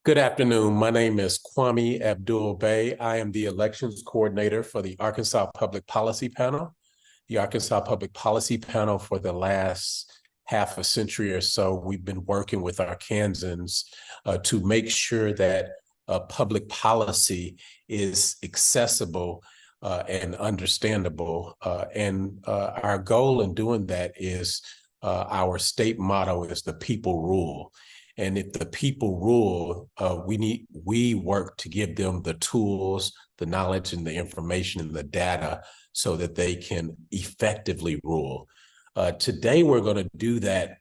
Good afternoon. My name is Kwami Abdul-Bey. I am the elections coordinator for the Arkansas Public Policy Panel. The Arkansas Public Policy Panel, for the last half a century or so, we've been working with Arkansans to make sure that public policy is accessible and understandable. Our goal in doing that is our state motto is the people rule. And if the people rule, we work to give them the tools, the knowledge, and the information and the data so that they can effectively rule. Today, we're going to do that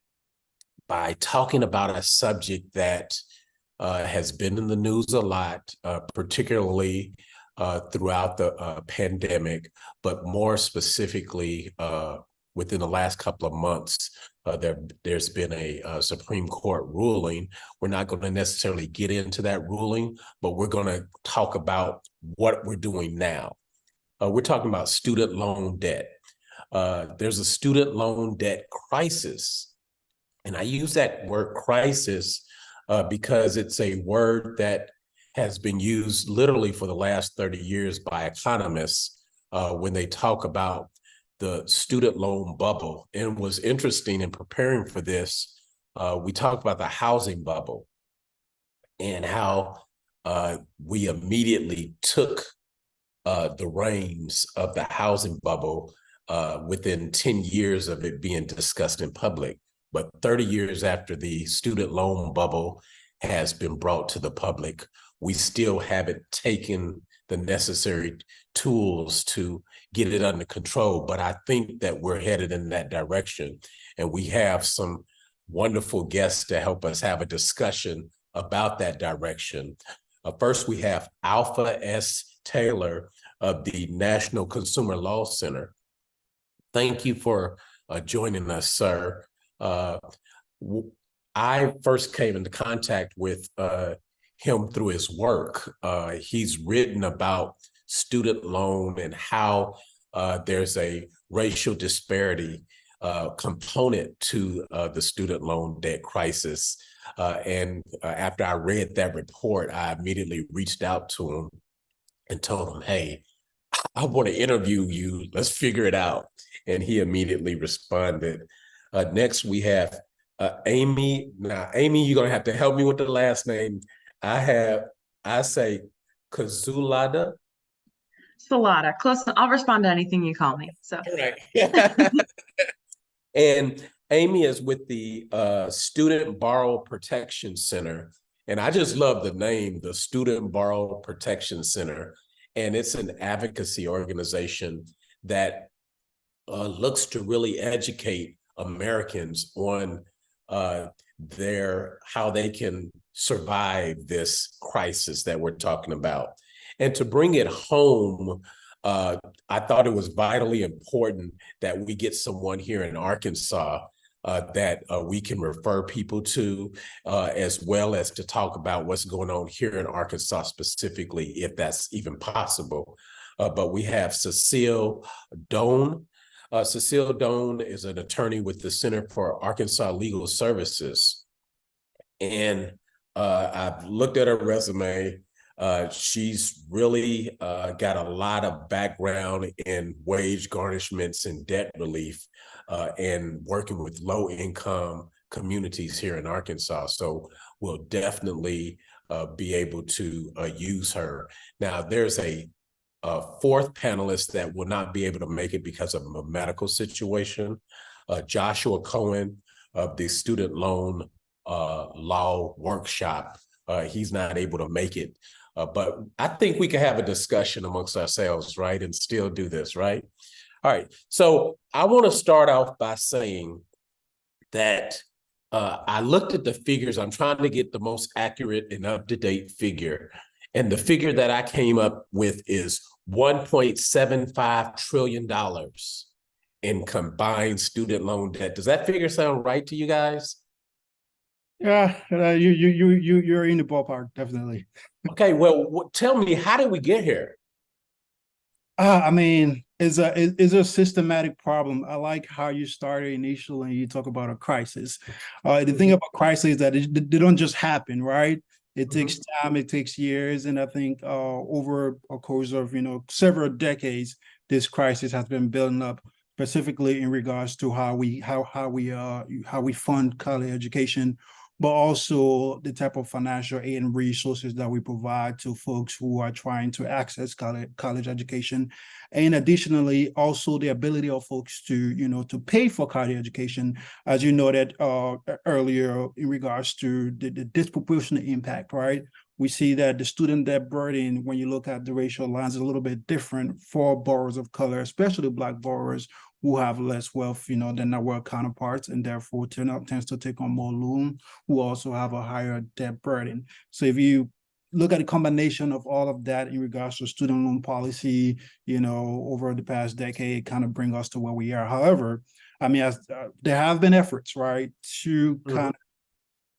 by talking about a subject that has been in the news a lot, particularly throughout the pandemic, but more specifically within the last couple of months. There's been a Supreme Court ruling. We're not going to necessarily get into that ruling, but we're going to talk about what we're doing now. We're talking about student loan debt. There's a student loan debt crisis. And I use that word crisis because it's a word that has been used literally for the last 30 years by economists when they talk about the student loan bubble. And what's interesting in preparing for this, we talked about the housing bubble and how we immediately took the reins of the housing bubble within 10 years of it being discussed in public. But 30 years after the student loan bubble has been brought to the public, we still haven't taken the necessary tools to get it under control. But I think that we're headed in that direction. And we have some wonderful guests to help us have a discussion about that direction. First, we have Alpha S. Taylor of the National Consumer Law Center. Thank you for joining us, sir. I first came into contact with him through his work. He's written about student loan and how there's a racial disparity component to the student loan debt crisis. And after I read that report, I immediately reached out to him and told him, hey, I want to interview you. Let's figure it out. And he immediately responded. Next, we have Amy. Now, Amy, you're going to have to help me with the last name. I say Kazulada. Salada. Close. I'll respond to anything you call me. So. All right. And Amy is with the Student Borrower Protection Center. And I just love the name, the Student Borrower Protection Center. And it's an advocacy organization that looks to really educate Americans on how they can survive this crisis that we're talking about. And to bring it home, I thought it was vitally important that we get someone here in Arkansas that we can refer people to, as well as to talk about what's going on here in Arkansas specifically, if that's even possible. But we have Cecile Doan. Cecile Doan is an attorney with the Center for Arkansas Legal Services. And I've looked at her resume. She's really got a lot of background in wage garnishments and debt relief and working with low-income communities here in Arkansas. So we'll definitely be able to use her. Now, there's a fourth panelist that will not be able to make it because of a medical situation. Joshua Cohen of the Student Loan Law Workshop. He's not able to make it. But I think we can have a discussion amongst ourselves, right? And still do this, right? All right. So I want to start off by saying that I looked at the figures. I'm trying to get the most accurate and up-to-date figure. And the figure that I came up with is $1.75 trillion in combined student loan debt. Does that figure sound right to you guys? Yeah, you're in the ballpark, definitely. Okay, well, tell me, how did we get here? I mean, it's a systematic problem. I like how you started initially and you talk about a crisis. The thing about crisis is that they don't just happen, right? It takes time, it takes years, and I think over a course of several decades, this crisis has been building up, specifically in regards to how we fund college education, but also the type of financial aid and resources that we provide to folks who are trying to access college education. And additionally, also the ability of folks to pay for college education, as you noted earlier, in regards to the disproportionate impact, right? We see that the student debt burden, when you look at the racial lines, is a little bit different for borrowers of color, especially Black borrowers who have less wealth, than their white counterparts, and therefore tends to take on more loan, who also have a higher debt burden. So if you look at the combination of all of that in regards to student loan policy, over the past decade, kind of bring us to where we are. However, I mean, there have been efforts, right, to kind of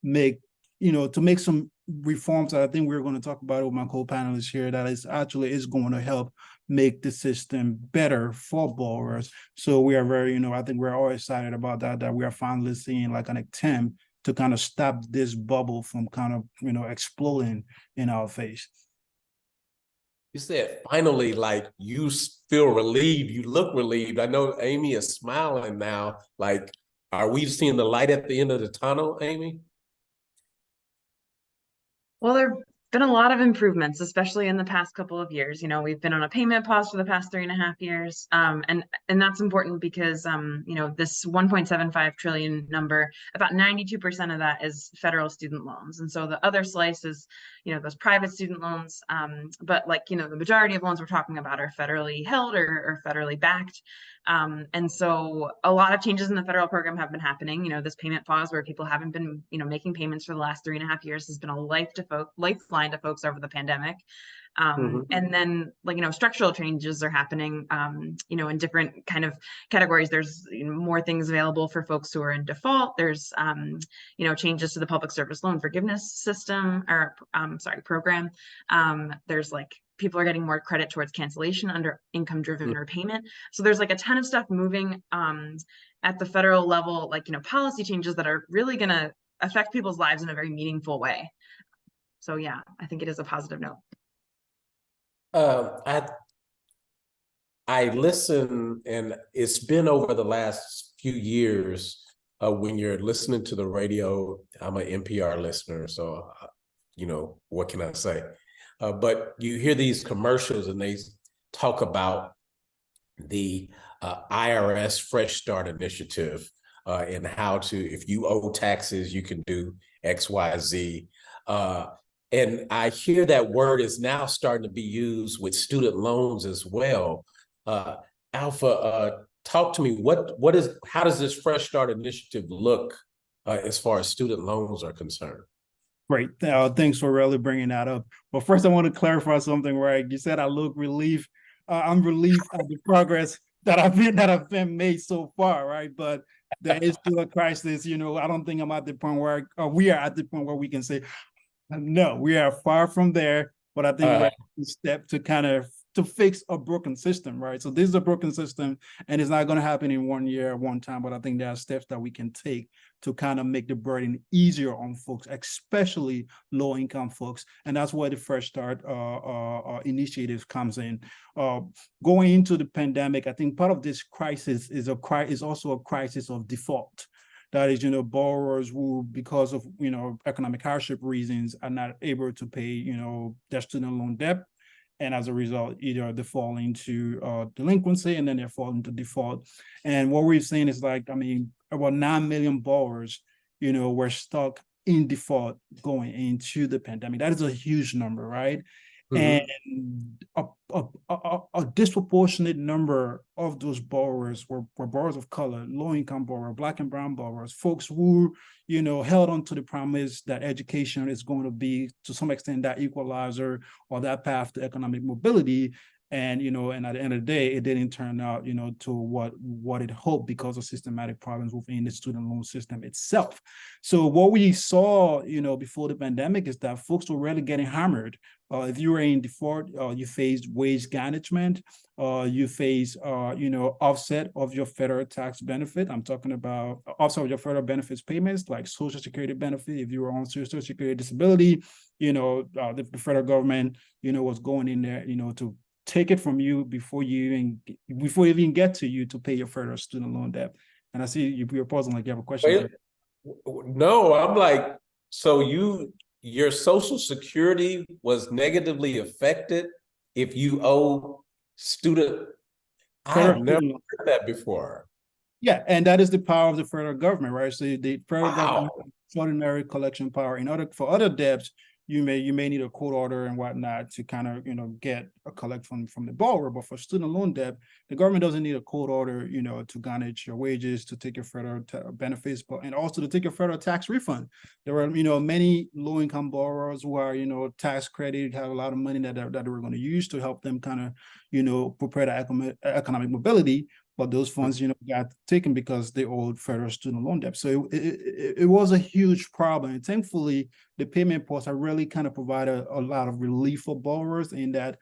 make, to make some reforms that I think we're going to talk about with my co-panelists here, that is going to help make the system better for borrowers. So we are very, I think we're all excited about that we are finally seeing like an attempt to kind of stop this bubble from kind of, exploding in our face. You said finally, like you feel relieved, you look relieved. I know Amy is smiling now. Like, are we seeing the light at the end of the tunnel, Amy? Well, there have been a lot of improvements, especially in the past couple of years. We've been on a payment pause for the past 3.5 years. And that's important because, this 1.75 trillion number, about 92% of that is federal student loans. And so the other slice is, those private student loans. But the majority of loans we're talking about are federally held or federally backed. And so a lot of changes in the federal program have been happening. This payment pause where people haven't been, making payments for the last 3.5 years has been a lifeline to folks over the pandemic. And then structural changes are happening, in different kind of categories. There's more things available for folks who are in default. There's, changes to the public service loan forgiveness system program. There's people are getting more credit towards cancellation under income-driven repayment. So there's a ton of stuff moving at the federal level, policy changes that are really going to affect people's lives in a very meaningful way. So yeah, I think it is a positive note. I listen, and it's been over the last few years when you're listening to the radio. I'm an NPR listener, so what can I say? But you hear these commercials and they talk about the IRS Fresh Start Initiative and how if you owe taxes, you can do X, Y, Z. And I hear that word is now starting to be used with student loans as well. Alpha, talk to me. How does this Fresh Start Initiative look as far as student loans are concerned? Great. Thanks for really bringing that up. But first, I want to clarify something, right? You said I look relieved. I'm relieved at the progress that have been made so far, right? But there is still a crisis. I don't think I'm at the point where we are at the point where we can say, no, we are far from there. But I think we're a step to fix a broken system, right? So this is a broken system, and it's not going to happen in 1 year, one time. But I think there are steps that we can take to kind of make the burden easier on folks, especially low-income folks. And that's where the Fresh Start initiative comes in. Going into the pandemic, I think part of this crisis is also a crisis of default. That is, borrowers who, because of, economic hardship reasons, are not able to pay, their student loan debt. And as a result, either they fall into delinquency, and then they fall into default. And what we've seen is about 9 million borrowers, were stuck in default going into the pandemic. That is a huge number, right? And a disproportionate number of those borrowers were borrowers of color, low-income borrowers, Black and brown borrowers, folks who, held on to the promise that education is going to be, to some extent, that equalizer or that path to economic mobility. And, and at the end of the day, it didn't turn out, to what it hoped because of systematic problems within the student loan system itself. So what we saw, before the pandemic is that folks were really getting hammered. If you were in default, you faced wage garnishment, you face, offset of your federal tax benefit. I'm talking about offset of your federal benefits payments, like Social Security benefit. If you were on Social Security disability, the federal government, was going in there, to take it from you before you even get to you to pay your federal student loan debt. And I see you're pausing like you have a question. No, I'm like, so your Social Security was negatively affected if you owe student. I've never heard that before. Yeah, and that is the power of the federal government, right? So the federal government has extraordinary collection power. For other debts, you may need a court order and whatnot to kind of get a collect from the borrower. But for student loan debt, the government doesn't need a court order to garnish your wages, to take your federal benefits, and also to take your federal tax refund. There are many low income borrowers who are tax credit, have a lot of money that they were going to use to help them kind of prepare the economic mobility. But those funds, got taken because they owed federal student loan debt. So it was a huge problem. And thankfully, the payment pause have really kind of provided a lot of relief for borrowers in that,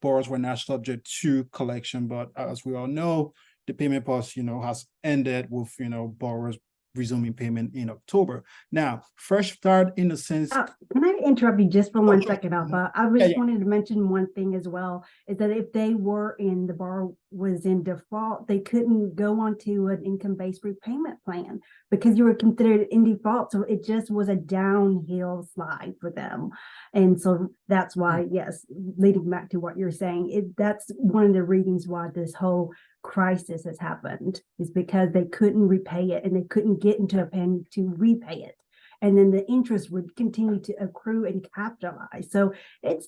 borrowers were not subject to collection. But as we all know, the payment pause, has ended with, borrowers resuming payment in October. Now, fresh start in the sense. Can I interrupt you just for 1 second, Alpha? I just wanted to mention one thing as well, is that if they were the borrower was in default, they couldn't go onto an income-based repayment plan because you were considered in default. So it just was a downhill slide for them. And so that's why, yes, leading back to what you're saying, that's one of the reasons why this whole crisis has happened, is because they couldn't repay it and they couldn't get into a pen to repay it. And then the interest would continue to accrue and capitalize. So it's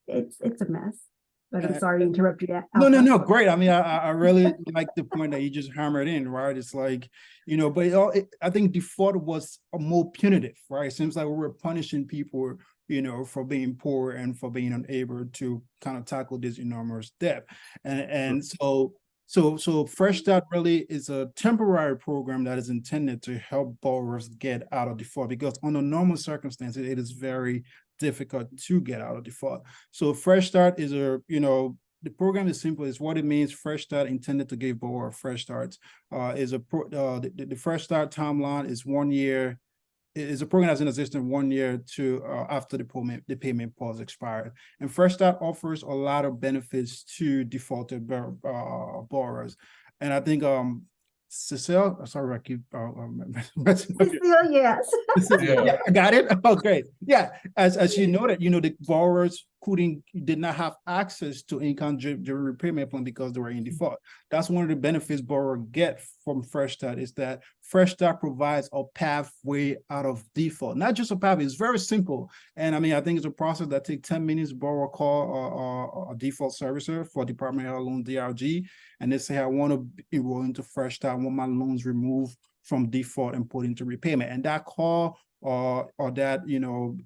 a mess. But I'm sorry to interrupt you. No, great. I mean, I really like the point that you just hammered in, right? It's like, but I think default was more punitive, right? It seems like we were punishing people, for being poor and for being unable to kind of tackle this enormous debt. And so Fresh Start really is a temporary program that is intended to help borrowers get out of default, because under normal circumstances, it is very difficult to get out of default. So Fresh Start is the program is simple. It's what it means. Fresh Start, intended to give borrower fresh starts. The Fresh Start timeline is 1 year. Is a program that's in existence 1 year to after the payment pause expired. And Fresh Start offers a lot of benefits to defaulted borrowers. And I think Cecile, sorry, I keep Cecile, yes. Yeah, I got it. Oh, great. Yeah, as you noted, the borrowers did not have access to income-driven repayment plan because they were in default. That's one of the benefits borrowers get from Fresh Start, is that Fresh Start provides a pathway out of default. Not just a pathway, it's very simple. And I mean, I think it's a process that takes 10 minutes. Borrower call a default servicer for Department of Health Loan DRG, and they say, I want to enroll into Fresh Start, I want my loans removed from default and put into repayment. And that call or that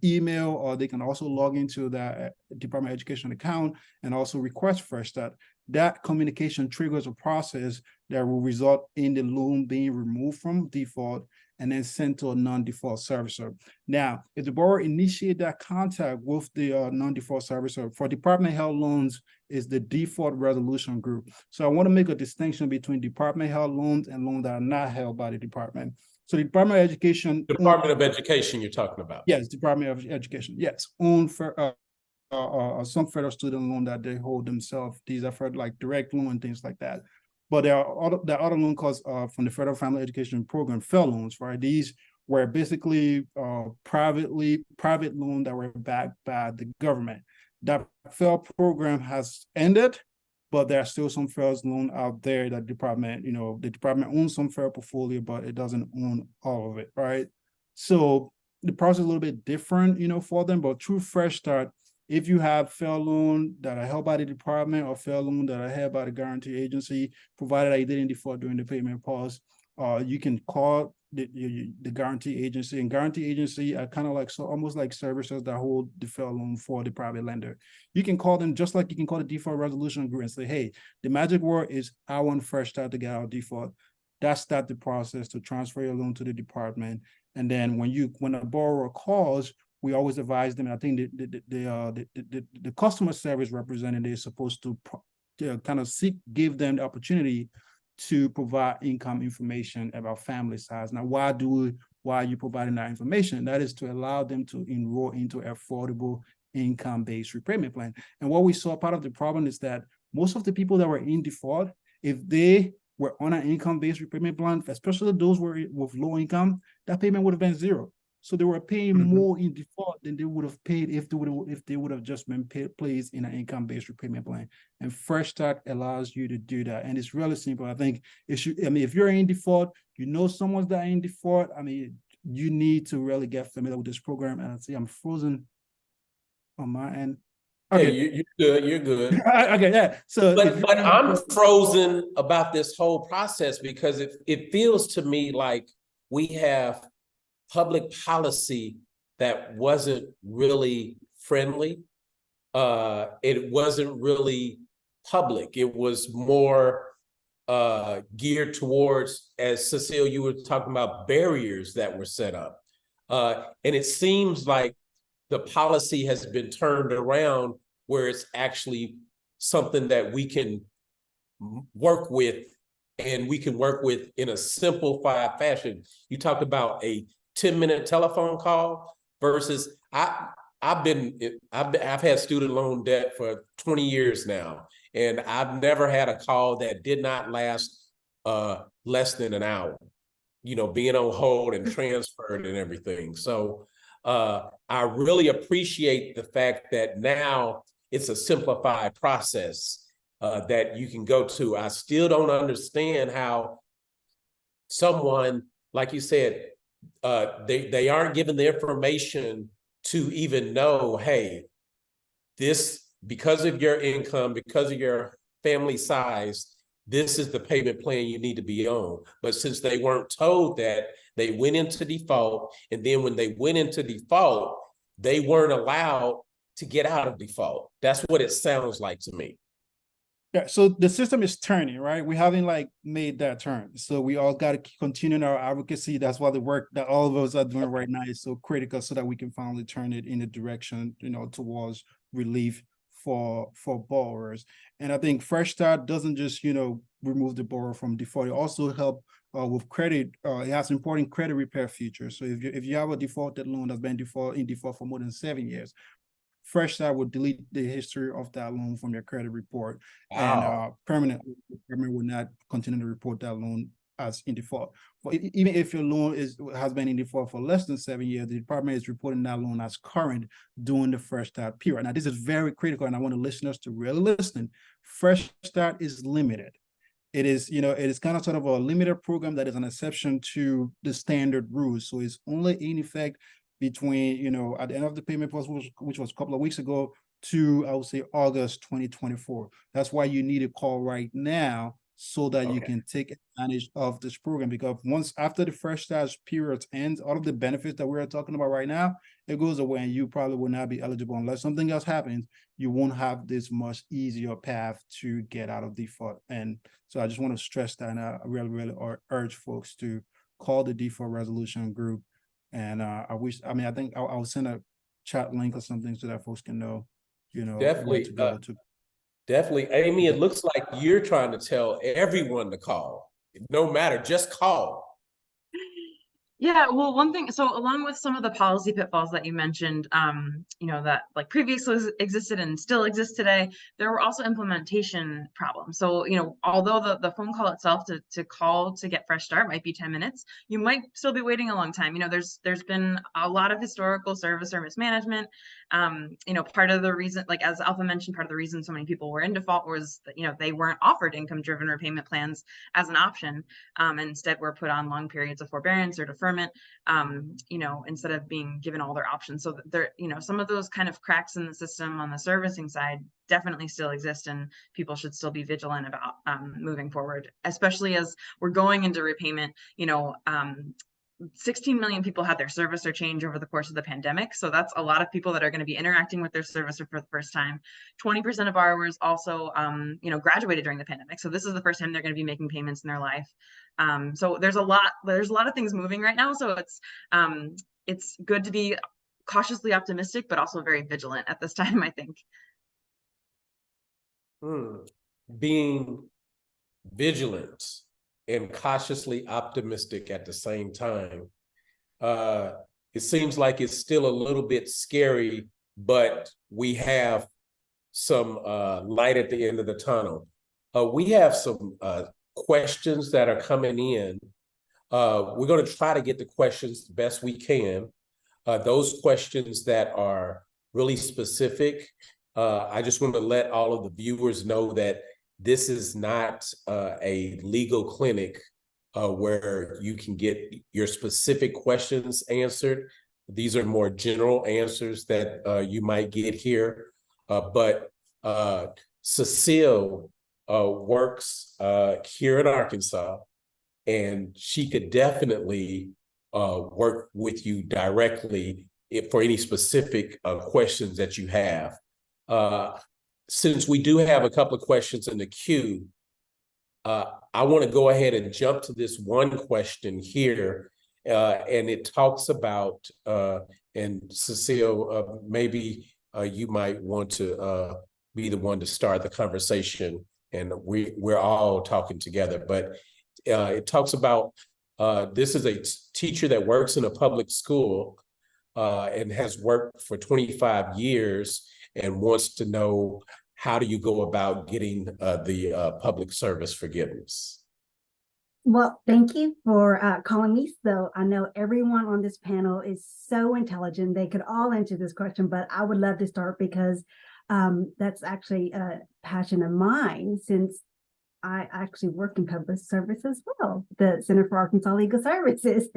email, or they can also log into the Department of Education account and also request Fresh Start. That communication triggers a process that will result in the loan being removed from default and then sent to a non-default servicer. Now, if the borrower initiate that contact with the non-default servicer, for Department of Health loans is the default resolution group. So I want to make a distinction between Department of Health loans and loans that are not held by the department. So the Department of Education. Department of Education you're talking about. Yes, Department of Education, yes. Own for some federal student loan that they hold themselves. These are for like direct loan and things like that. But there are other loan calls from the Federal Family Education Program, FFEL loans, right? These were basically private loans that were backed by the government. That FFEL program has ended, but there are still some FFEL loans out there that the department owns some FFEL portfolio, but it doesn't own all of it, right? So the process is a little bit different, for them, but through Fresh Start, if you have FFEL loan that are held by the department or FFEL loan that are held by the guarantee agency, provided that you didn't default during the payment pause, you can call the guarantee agency, and guarantee agency are kind of like, so almost like services that hold deferred loan for the private lender. You can call them just like you can call the default resolution group and say, hey, the magic word is I want Fresh Start to get out of default. That's start the process to transfer your loan to the department. And then when a borrower calls, we always advise them. I think the customer service representative is supposed to kind of give them the opportunity to provide income information about family size. Now, why are you providing that information? That is to allow them to enroll into affordable income-based repayment plan. And what we saw, part of the problem is that most of the people that were in default, if they were on an income-based repayment plan, especially those were with low income, that payment would have been zero. So they were paying more in default than they would have paid if they would have just been placed in an income-based repayment plan. And Fresh Start allows you to do that. And it's really simple. I think if you're in default, you know someone's that in default, I mean, you need to really get familiar with this program. And I see I'm frozen on my end. Okay, hey, you're good. You're good. Okay, yeah. So, but I'm frozen about this whole process because it feels to me like we have public policy that wasn't really friendly. It wasn't really public. It was more geared towards, as Cecile, you were talking about, barriers that were set up. And it seems like the policy has been turned around where it's actually something that we can work with, and we can work with in a simplified fashion. You talked about a 10-minute telephone call versus I've had student loan debt for 20 years now, and I've never had a call that did not last less than an hour, you know, being on hold and transferred and everything. So I really appreciate the fact that now it's a simplified process that you can go to. I still don't understand how someone, like you said, they aren't given the information to even know, hey, this, because of your income, because of your family size, this is the payment plan you need to be on. But since they weren't told that, they went into default. And then when they went into default, they weren't allowed to get out of default. That's what it sounds like to me. Yeah, so the system is turning, right? We haven't like made that turn. So we all got to continue our advocacy. That's why the work that all of us are doing right now is so critical, so that we can finally turn it in the direction, you know, towards relief for borrowers. And I think Fresh Start doesn't just, you know, remove the borrower from default. It also help with credit. It has important credit repair features. So if you have a defaulted loan that's been in default for more than 7 years, Fresh Start will delete the history of that loan from your credit report. Wow. And permanently, the government will not continue to report that loan as in default. But even if your loan has been in default for less than 7 years, the department is reporting that loan as current during the Fresh Start period. Now, this is very critical, and I want the listeners to really listen. Fresh Start is limited. It is, you know, it is kind of sort of a limited program that is an exception to the standard rules. So it's only in effect between, you know, at the end of the payment process, which was a couple of weeks ago, to, I would say, August 2024. That's why you need a call right now, so that you can take advantage of this program. Because once after the Fresh Start period ends, all of the benefits that we're talking about right now, it goes away, and you probably will not be eligible unless something else happens. You won't have this much easier path to get out of default. And so I just want to stress that, and I really, really urge folks to call the default resolution group. And I think I'll send a chat link or something so that folks can know, you know, definitely, to go to. Definitely. Amy, it looks like you're trying to tell everyone to call. No matter, just call. Yeah, well, one thing, so along with some of the policy pitfalls that you mentioned, you know, that like previously existed and still exist today, there were also implementation problems. So, you know, although the phone call itself to call to get Fresh Start might be 10 minutes, you might still be waiting a long time. You know, there's been a lot of historical service or mismanagement. You know, part of the reason, like as Alpha mentioned, part of the reason so many people were in default was that, you know, they weren't offered income-driven repayment plans as an option. Instead, were put on long periods of forbearance or deferment government, you know, instead of being given all their options. So there, you know, some of those kind of cracks in the system on the servicing side definitely still exist, and people should still be vigilant about moving forward, especially as we're going into repayment. You know, 16 million people had their servicer change over the course of the pandemic. So that's a lot of people that are going to be interacting with their servicer for the first time. 20% of borrowers also, you know, graduated during the pandemic. So this is the first time they're going to be making payments in their life. So there's a lot of things moving right now. So it's good to be cautiously optimistic, but also very vigilant at this time, I think. Being vigilant and cautiously optimistic at the same time. It seems like it's still a little bit scary, but we have some light at the end of the tunnel. We have some questions that are coming in. We're going to try to get the questions the best we can. Those questions that are really specific, I just want to let all of the viewers know that this is not a legal clinic where you can get your specific questions answered. These are more general answers that you might get here. But Cecile works here in Arkansas, and she could definitely work with you directly for any specific questions that you have. Since we do have a couple of questions in the queue, I want to go ahead and jump to this one question here. And it talks about, and Cecile, maybe you might want to be the one to start the conversation, and we're all talking together. But it talks about, this is a teacher that works in a public school and has worked for 25 years and wants to know, how do you go about getting the public service forgiveness? Well, thank you for calling me. So I know everyone on this panel is so intelligent. They could all answer this question, but I would love to start because that's actually a passion of mine, since I actually work in public service as well, the Center for Arkansas Legal Services.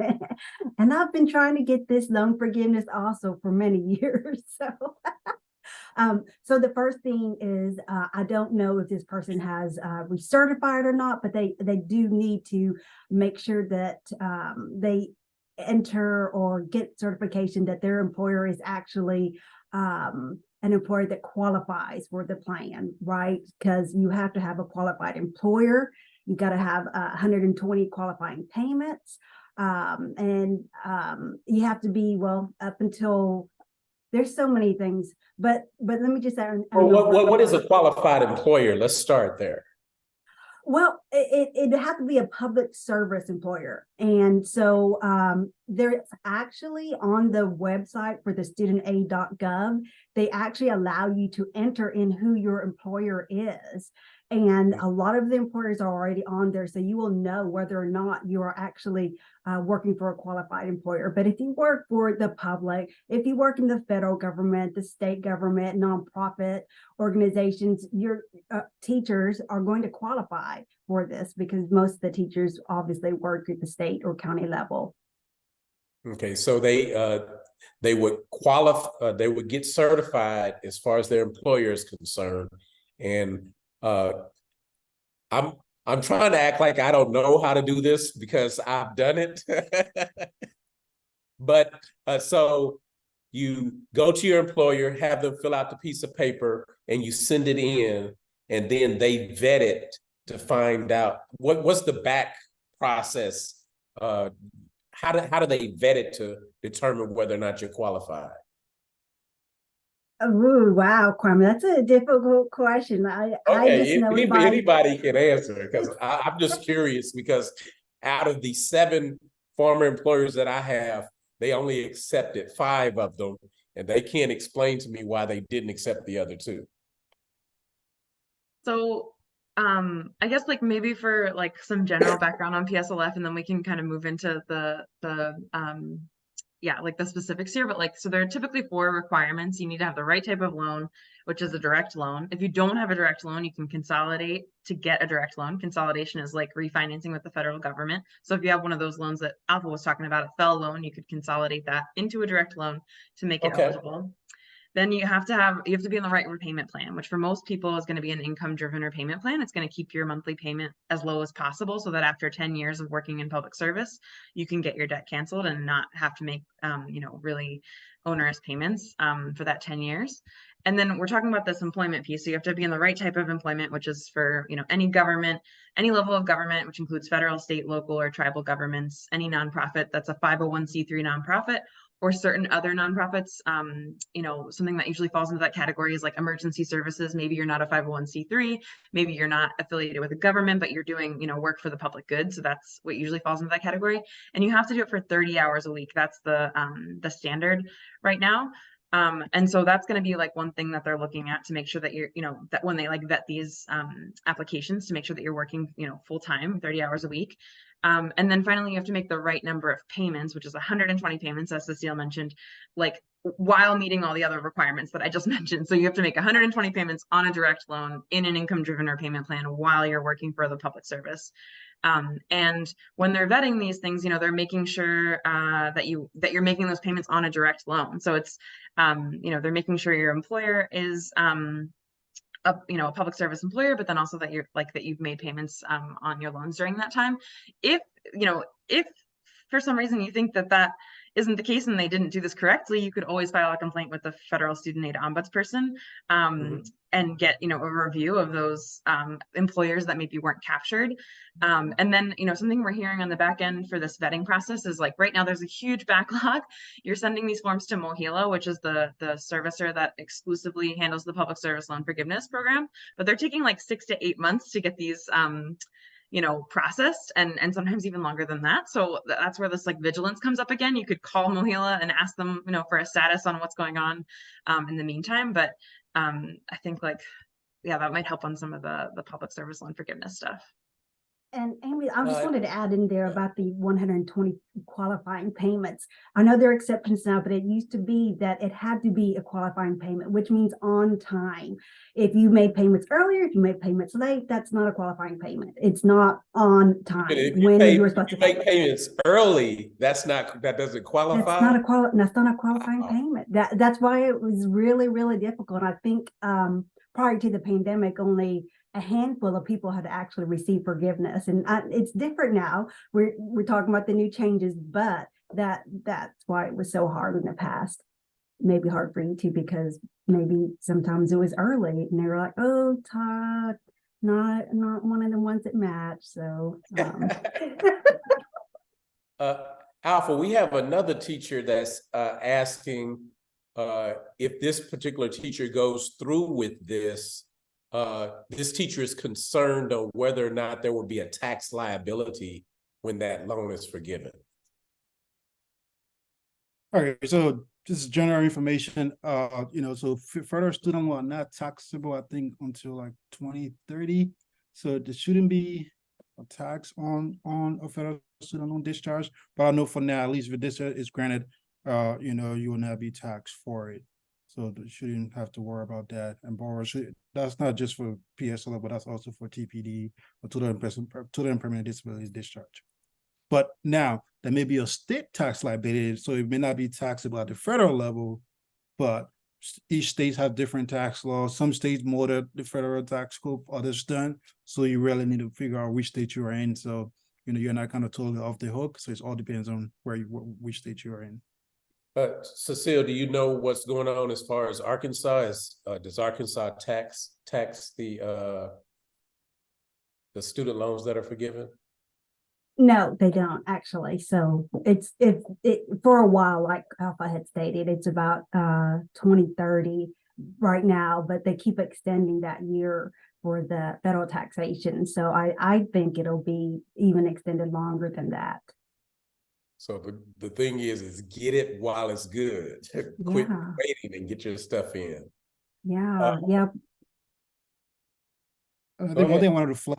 And I've been trying to get this loan forgiveness also for many years. So the first thing is, I don't know if this person has recertified or not, but they do need to make sure that they enter or get certification that their employer is actually an employer that qualifies for the plan, right? Because you have to have a qualified employer. You got to have 120 qualifying payments. And you have to be, well, up until, there's so many things, but let me just add. Well, what is a qualified employer? Let's start there. Well, it has to be a public service employer. And so there's actually on the website for the studentaid.gov, they actually allow you to enter in who your employer is. And a lot of the employers are already on there, so you will know whether or not you are actually working for a qualified employer. But if you work for the public, if you work in the federal government, the state government, nonprofit organizations, your teachers are going to qualify for this, because most of the teachers obviously work at the state or county level. Okay, so they would qualify, they would get certified as far as their employer is concerned. And I'm trying to act like I don't know how to do this because I've done it. But so you go to your employer, have them fill out the piece of paper, and you send it in, and then they vet it to find out what's the back process. How do they vet it to determine whether or not you're qualified? Oh, wow, Kwame, that's a difficult question. I just know anybody can answer, because I'm just curious, because out of the 7 former employers that I have, they only accepted 5 of them, and they can't explain to me why they didn't accept the other 2. So I guess like maybe for like some general background on PSLF, and then we can kind of move into the yeah, like the specifics here, but like, so there are typically 4 requirements. You need to have the right type of loan, which is a direct loan. If you don't have a direct loan, you can consolidate to get a direct loan. Consolidation is like refinancing with the federal government. So if you have one of those loans that Alpha was talking about, a FEL loan, you could consolidate that into a direct loan to make it eligible. Then you have to be in the right repayment plan, which for most people is going to be an income-driven repayment plan. It's going to keep your monthly payment as low as possible so that after 10 years of working in public service, you can get your debt canceled and not have to make, really onerous payments for that 10 years. And then we're talking about this employment piece. So you have to be in the right type of employment, which is for, any government, any level of government, which includes federal, state, local, or tribal governments, any nonprofit that's a 501c3 nonprofit, or certain other nonprofits. Something that usually falls into that category is like emergency services. Maybe you're not a 501c3, maybe you're not affiliated with the government, but you're doing, work for the public good. So that's what usually falls into that category. And you have to do it for 30 hours a week. That's the standard right now. And so that's going to be like one thing that they're looking at to make sure that you're, that when they like vet these applications, to make sure that you're working, full time, 30 hours a week. And then finally, you have to make the right number of payments, which is 120 payments, as Cecile mentioned, like while meeting all the other requirements that I just mentioned. So you have to make 120 payments on a direct loan in an income-driven repayment plan while you're working for the public service. And when they're vetting these things, they're making sure that you're making those payments on a direct loan. So it's, they're making sure your employer is a public service employer, but then also that you've made payments on your loans during that time. If for some reason you think that isn't the case and they didn't do this correctly, you could always file a complaint with the federal student aid ombudsperson and get, a review of those employers that maybe weren't captured. And then, something we're hearing on the back end for this vetting process is like right now there's a huge backlog. You're sending these forms to MOHELA, which is the servicer that exclusively handles the public service loan forgiveness program, but they're taking like 6 to 8 months to get these processed, and sometimes even longer than that. So that's where this like vigilance comes up again. You could call MOHELA and ask them, for a status on what's going on in the meantime. But I think that might help on some of the public service loan forgiveness stuff. And Amy, I just wanted to add in there about the 120 qualifying payments. I know there are exceptions now, but it used to be that it had to be a qualifying payment, which means on time. If you made payments earlier, if you made payments late, that's not a qualifying payment. It's not on time when you were supposed to make payments early. That doesn't qualify. That's not a qualifying payment. That's why it was really, really difficult. I think prior to the pandemic, only a handful of people had actually received forgiveness, and it's different now. We're talking about the new changes, but that's why it was so hard in the past. Maybe hard for you too, because maybe sometimes it was early, and they were like, "Oh, Todd, not one of the ones that match." So, Alpha, we have another teacher that's asking if this particular teacher goes through with this. This teacher is concerned on whether or not there will be a tax liability when that loan is forgiven. Okay, so this is general information. So federal student loan not taxable, I think, until like 2030. So there shouldn't be a tax on a federal student loan discharge. But I know for now, at least if this is granted, you will not be taxed for it. So you shouldn't have to worry about that. And borrowers that's not just for PSLO, but that's also for TPD or total and permanent disability discharge. But now there may be a state tax liability, so it may not be taxable at the federal level, but each state have different tax laws. Some states more than the federal tax scope, others don't. So you really need to figure out which state you are in. So you're not kind of totally off the hook. So it all depends on which state you are in. Cecile, do you know what's going on as far as Arkansas? Does Arkansas tax the student loans that are forgiven? No, they don't actually. So it's for a while, like Alpha had stated, it's about 2030 right now, but they keep extending that year for the federal taxation. So I think it'll be even extended longer than that. So the thing is get it while it's good. Quit waiting and get your stuff in. Yeah, I think one thing I wanted to flag,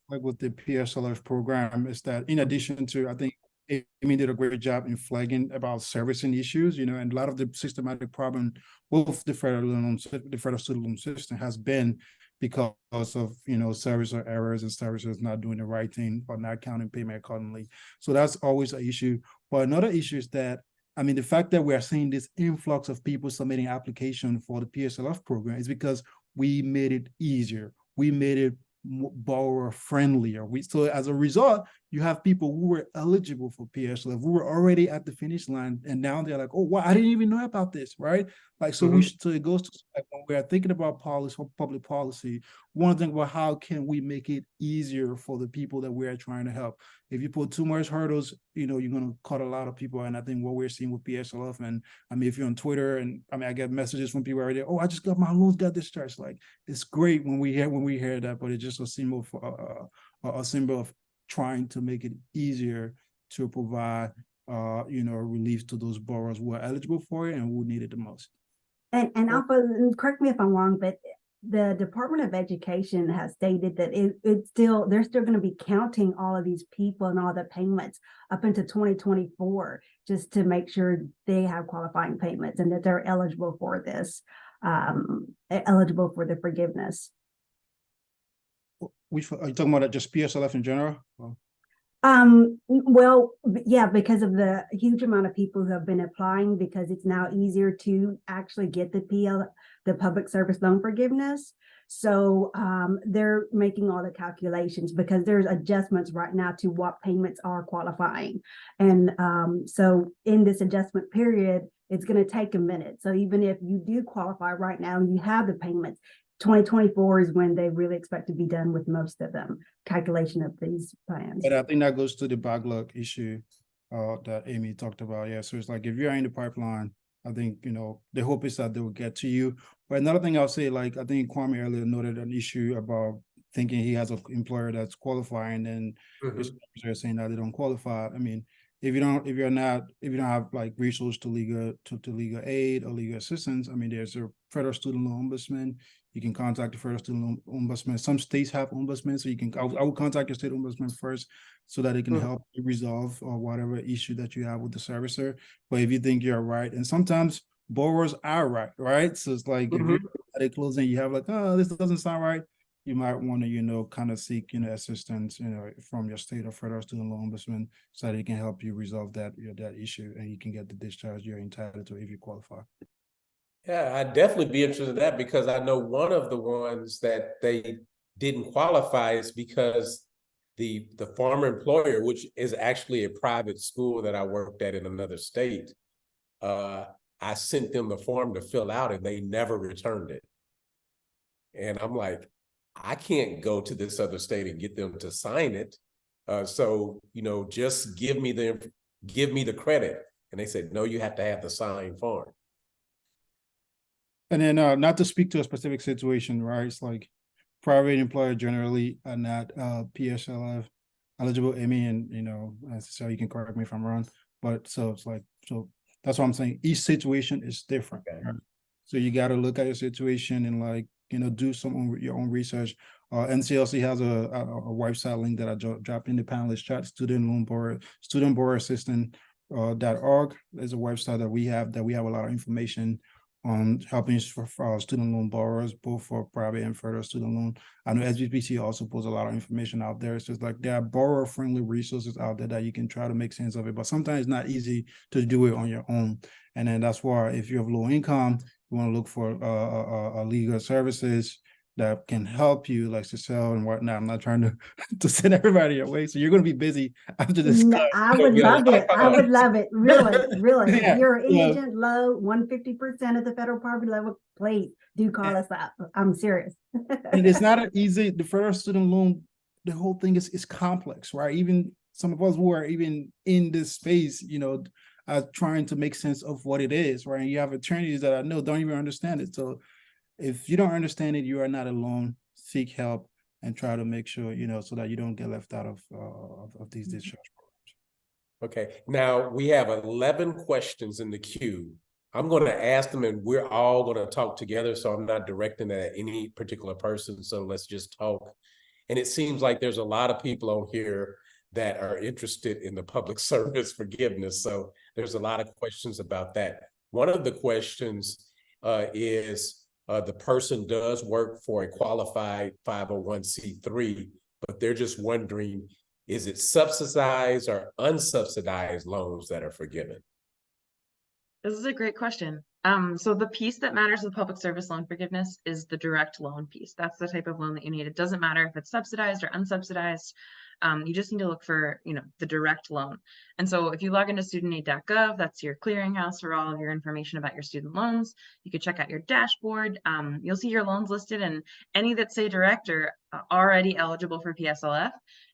like with the PSLF program, is that in addition to, I think Amy did a great job in flagging about servicing issues, and a lot of the systematic problem with the federal student loan system has been because of, servicer errors and servicers not doing the right thing or not counting payment accordingly. So that's always an issue. But another issue is that, the fact that we are seeing this influx of people submitting application for the PSLF program is because we made it easier. We made it borrower friendlier. So as a result, you have people who were eligible for PSLF, who were already at the finish line, and now they're like, oh, wow, I didn't even know about this, right? Like, so so it goes to, like, when we are thinking about policy, public policy, we want to think about how can we make it easier for the people that we are trying to help. If you put too much hurdles, you're going to cut a lot of people. And I think what we're seeing with PSLF, and if you're on Twitter, and I get messages from people already, oh, I just got my loans got discharged. Like, it's great when we hear that, but it's just a symbol of trying to make it easier to provide relief to those borrowers who are eligible for it and who need it the most. And Alpha, correct me if I'm wrong, but the Department of Education has stated that they're still going to be counting all of these people and all the payments up into 2024, just to make sure they have qualifying payments and that they're eligible for this, eligible for the forgiveness. Are you talking about just PSLF in general? Well, yeah, because of the huge amount of people who have been applying, because it's now easier to actually get the public service loan forgiveness. So they're making all the calculations because there's adjustments right now to what payments are qualifying. And so in this adjustment period, it's going to take a minute. So even if you do qualify right now and you have the payments, 2024 is when they really expect to be done with most of them, calculation of these plans. But I think that goes to the backlog issue that Amy talked about. Yeah, so it's like, if you're in the pipeline, I think, the hope is that they will get to you. But another thing I'll say, like, I think Kwame earlier noted an issue about thinking he has an employer that's qualifying, and they're saying that they don't qualify. If you don't have like resource to legal aid or legal assistance, there's a federal student loan ombudsman. You can contact the federal student loan ombudsman. Some states have ombudsmen, so I will contact your state ombudsman first so that it can help you resolve or whatever issue that you have with the servicer. But if you think you're right, and sometimes borrowers are right? So it's like, if you're at a closing, you have like, oh, this doesn't sound right, you might want to, kind of seek, assistance, from your state or federal student loan ombudsman so that it can help you resolve that issue, and you can get the discharge you're entitled to if you qualify. Yeah, I'd definitely be interested in that, because I know one of the ones that they didn't qualify is because the former employer, which is actually a private school that I worked at in another state, I sent them the form to fill out and they never returned it. And I'm like, I can't go to this other state and get them to sign it. So, just give me the credit. And they said, no, you have to have the signed form. And then not to speak to a specific situation, right? It's like private employer generally are not PSLF eligible. And, so you can correct me if I'm wrong. But so it's like, so that's what I'm saying. Each situation is different. Okay. Right? So you got to look at your situation and like, do your own research. NCLC has a website link that I dropped in the panelist chat, student borrower assistant.org. There's a website that we have a lot of information on helping for student loan borrowers, both for private and federal student loan. I know SBPC also puts a lot of information out there. It's just like there are borrower-friendly resources out there that you can try to make sense of it, but sometimes it's not easy to do it on your own. And then that's why if you have low income, you want to look for legal services that can help you, like Cecile and whatnot. I'm not trying to send everybody away. So you're going to be busy after this. No, I would love it. I would love it. Really, really. Yeah, if you're indigent, low, 150% of the federal poverty level, please do call us up. I'm serious. And it's not an easy, the federal student loan, the whole thing is complex, right? Even some of us who are even in this space, are trying to make sense of what it is, right? And you have attorneys that I know don't even understand it. So if you don't understand it, you are not alone. Seek help and try to make sure, so that you don't get left out of these discharge programs. Okay, now we have 11 questions in the queue. I'm going to ask them and we're all going to talk together. So I'm not directing that at any particular person. So let's just talk. And it seems like there's a lot of people on here that are interested in the public service forgiveness. So there's a lot of questions about that. One of the questions is the person does work for a qualified 501c3, but they're just wondering, is it subsidized or unsubsidized loans that are forgiven? This is a great question. So the piece that matters with public service loan forgiveness is the direct loan piece. That's the type of loan that you need. It doesn't matter if it's subsidized or unsubsidized. You just need to look for, the direct loan. And so if you log into studentaid.gov, that's your clearinghouse for all of your information about your student loans. You can check out your dashboard. You'll see your loans listed, and any that say direct are already eligible for PSLF.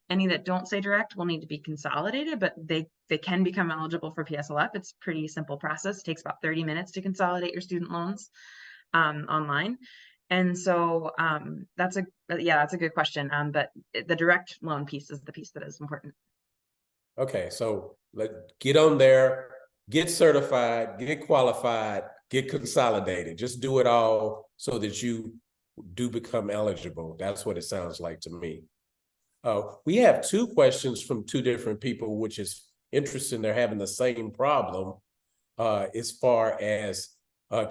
Any that don't say direct will need to be consolidated, but they can become eligible for PSLF. It's a pretty simple process. It takes about 30 minutes to consolidate your student loans online. And so that's a good question. But the direct loan piece is the piece that is important. Okay, so let's get on there, get certified, get qualified, get consolidated. Just do it all so that you do become eligible. That's what it sounds like to me. We have two questions from two different people, which is interesting. They're having the same problem as far as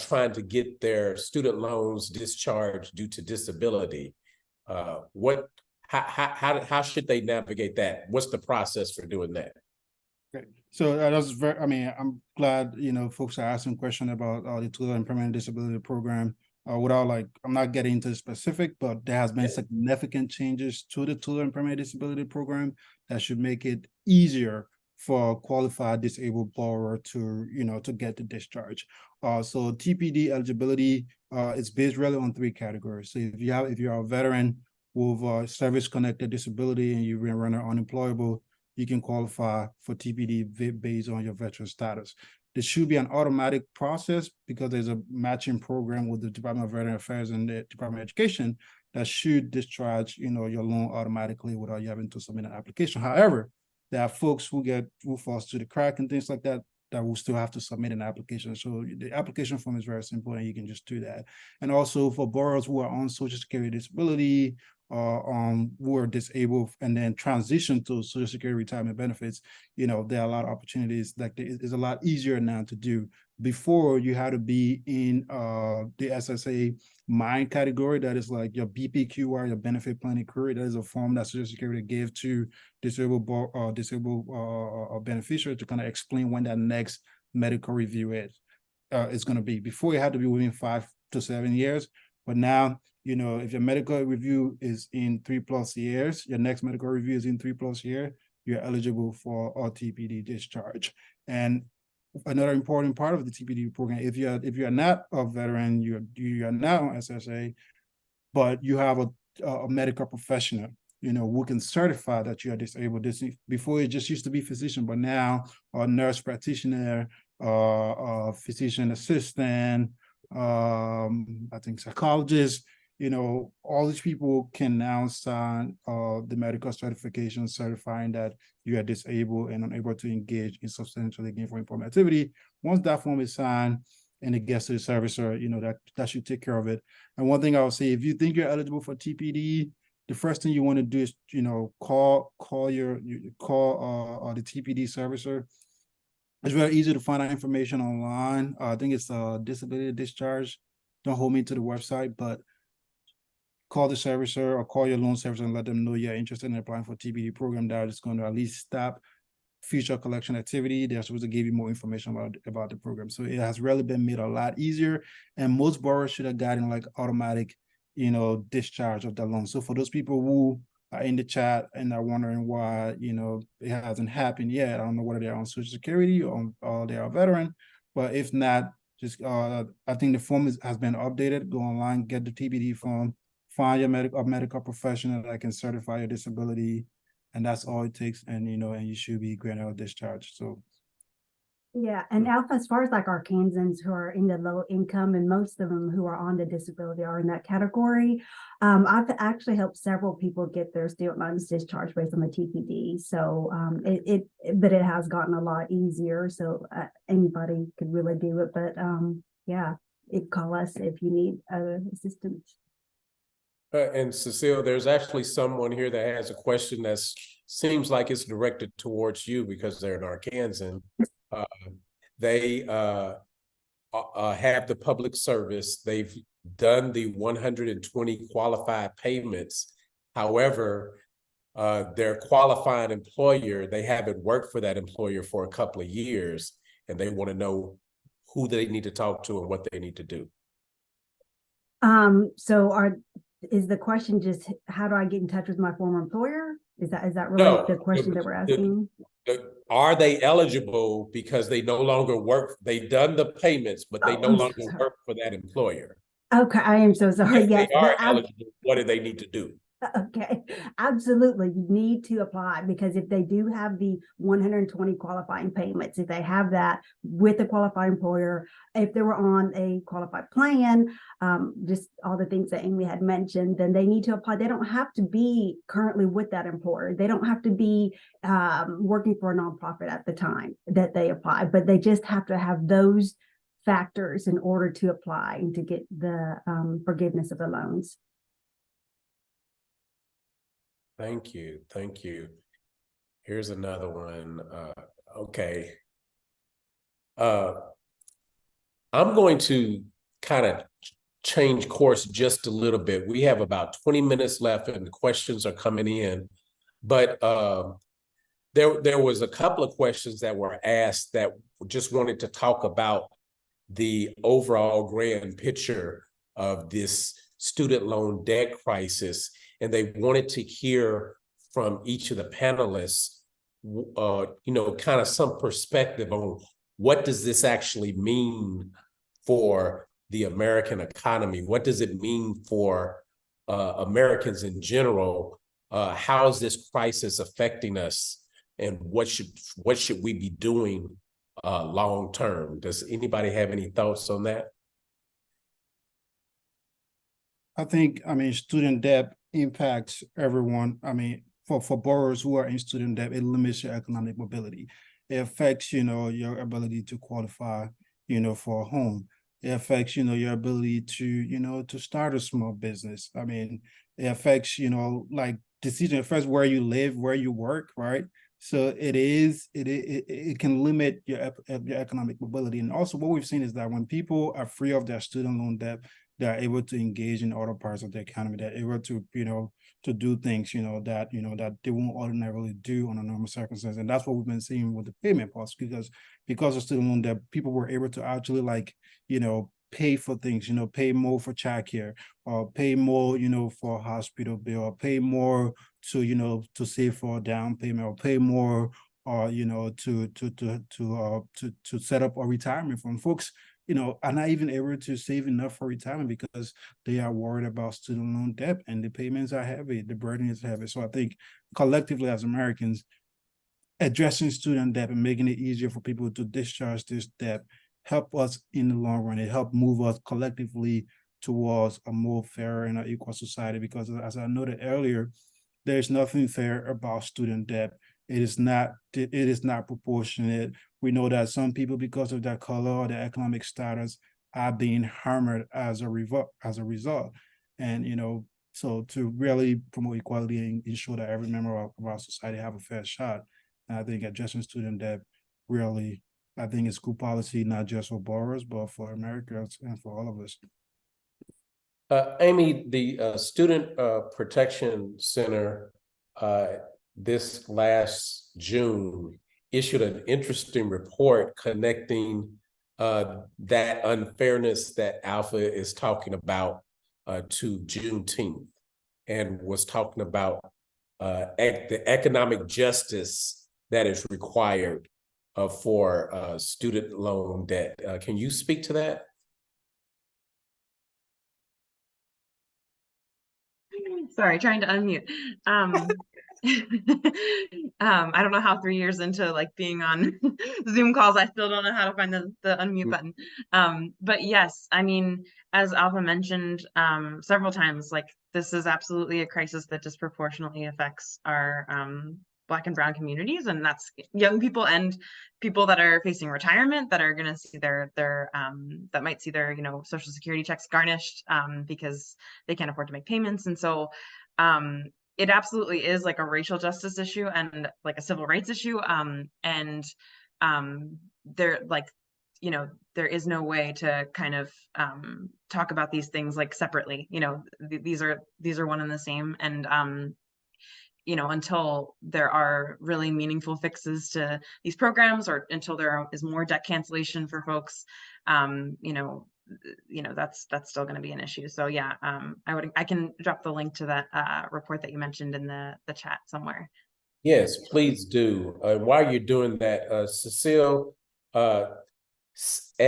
trying to get their student loans discharged due to disability. How should they navigate that? What's the process for doing that? Okay. So that's very, I'm glad, folks are asking questions about the Total and Permanent Disability Program. I'm not getting into specific, but there has been significant changes to the Total and Permanent Disability Program that should make it easier for qualified disabled borrower to get the discharge. So TPD eligibility is based really on three categories. So if you're a veteran with service-connected disability and you've been running unemployable, you can qualify for TPD based on your veteran status. There should be an automatic process because there's a matching program with the Department of Veteran Affairs and the Department of Education that should discharge, your loan automatically without you having to submit an application. However, there are folks who falls through the crack and things like that will still have to submit an application. So the application form is very simple and you can just do that. And also for borrowers who are on Social Security disability, who are disabled and then transition to Social Security retirement benefits, there are a lot of opportunities. Like it's a lot easier now to do. Before, you had to be in the SSA mine category, that is like your BPQR, your benefit plan inquiry. That is a form that Social Security gave to disabled beneficiary to kind of explain when that next medical review is going to be. Before, you had to be within 5 to 7 years, but now, if your medical review is in 3+ years, your next medical review is in 3+ years, you're eligible for a TPD discharge. And another important part of the TPD program, if you're not a veteran, you are not on SSA, but you have a medical professional, who can certify that you are disabled. Before, it just used to be physician, but now a nurse practitioner, a physician assistant, I think psychologist, all these people can now sign the medical certification certifying that you are disabled and unable to engage in substantially gainful employment activity. Once that form is signed and it gets to the servicer, that should take care of it. And one thing I would say, if you think you're eligible for TPD, the first thing you want to do is, call the TPD servicer. It's very easy to find out information online. I think it's disability discharge. Don't hold me to the website, but call the servicer or call your loan servicer and let them know you're interested in applying for TPD program. That is going to at least stop future collection activity. They're supposed to give you more information about the program. So it has really been made a lot easier. And most borrowers should have gotten like automatic, discharge of the loan. So for those people who are in the chat and are wondering why, it hasn't happened yet, I don't know whether they're on Social Security or they are a veteran, but if not, just I think the form has been updated. Go online, get the TPD form, find your medical professional that can certify your disability, and that's all it takes. And and you should be granted a discharge. So yeah, and Alpha, as far as like Arkansans who are in the low income, and most of them who are on the disability are in that category, I've actually helped several people get their student loans discharged based on the TPD. So but it has gotten a lot easier. So anybody could really do it. But yeah, call us if you need assistance. And Cecile, there's actually someone here that has a question that's seems like it's directed towards you because they're an Arkansan. They have the public service. They've done the 120 qualified payments. However, their qualifying employer, they haven't worked for that employer for a couple of years, and they want to know who they need to talk to and what they need to do. So is the question just how do I get in touch with my former employer? Is that really No, the question that we're asking? Are they eligible because they no longer work? They've done the payments, but they no I'm so longer sorry. work for that employer. Okay, I am so sorry. If Yes, they are eligible, what do they need to do? okay, absolutely. You need to apply because if they do have the 120 qualifying payments, if they have that with a qualified employer, if they were on a qualified plan, just all the things that Amy had mentioned, then they need to apply. They don't have to be currently with that employer. They don't have to be working for a nonprofit at the time that they apply, but they just have to have those factors in order to apply and to get the forgiveness of the loans. Thank you. Thank you. Here's another one. Okay. I'm going to kind of change course just a little bit. We have about 20 minutes left and the questions are coming in. But there was a couple of questions that were asked that just wanted to talk about the overall grand picture of this student loan debt crisis. And they wanted to hear from each of the panelists, kind of some perspective on what does this actually mean for the American economy? What does it mean for Americans in general? How is this crisis affecting us? And what should we be doing long term? Does anybody have any thoughts on that? I think, student debt impacts everyone. For borrowers who are in student debt, it limits your economic mobility. It affects, your ability to qualify, for a home. It affects, your ability to start a small business. It affects, like decision, it affects where you live, where you work, right? So it can limit your economic mobility. And also what we've seen is that when people are free of their student loan debt, they're able to engage in other parts of the economy. They're able to, to do things, that they won't ordinarily do on a normal circumstance. And that's what we've been seeing with the payment pause, because of student loan debt, people were able to actually pay for things, pay more for childcare, or pay more, for a hospital bill, or pay more to, to save for a down payment, or pay more, or, to set up a retirement fund. Folks, are not even able to save enough for retirement because they are worried about student loan debt and the payments are heavy, the burden is heavy. So I think collectively as Americans, addressing student debt and making it easier for people to discharge this debt help us in the long run. It help move us collectively towards a more fair and equal society, because as I noted earlier, there's nothing fair about student debt. It is not proportionate. We know that some people, because of their color or their economic status, are being hammered as a result. And so to really promote equality and ensure that every member of our society have a fair shot, and I think addressing student debt really, I think it's good policy, not just for borrowers, but for Americans and for all of us. Amy, the Student Protection Center this last June issued an interesting report connecting that unfairness that Alpha is talking about to Juneteenth, and was talking about the economic justice that is required for student loan debt. Can you speak to that? Sorry, trying to unmute. I don't know how 3 years into being on Zoom calls, I still don't know how to find the unmute button. But yes, as Alpha mentioned several times, this is absolutely a crisis that disproportionately affects our Black and Brown communities, and that's young people and people that are facing retirement, that are going to see their that might see their Social Security checks garnished because they can't afford to make payments. And so it absolutely is like a racial justice issue and like a civil rights issue. There, like, you know, there is no way to kind of talk about these things like separately. You know, these are one and the same. And you know, until there are really meaningful fixes to these programs, or until there is more debt cancellation for folks, you know, that's still going to be an issue. So yeah, I can drop the link to that report that you mentioned in the chat somewhere. Yes, please do. While you're doing that, Cecile, SAVE,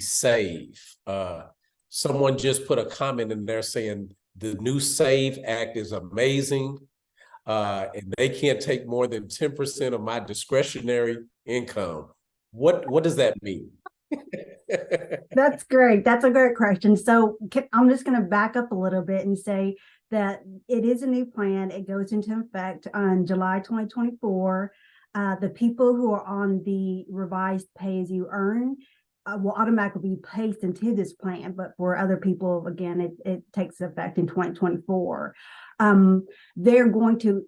SAVE. Someone just put a comment in there saying the new SAVE Act is amazing, and they can't take more than 10% of my discretionary income. What does that mean? That's great. That's a great question. So I'm just going to back up a little bit and say that it is a new plan. It goes into effect on July 2024. The people who are on the revised pay-as-you-earn will automatically be placed into this plan. But for other people, again, it takes effect in 2024. They're going to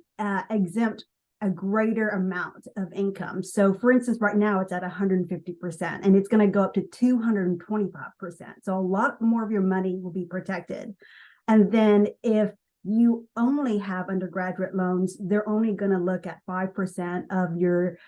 exempt a greater amount of income. So for instance, right now it's at 150%, and it's going to go up to 225%. So a lot more of your money will be protected. And then if you only have undergraduate loans, they're only going to look at 5% of your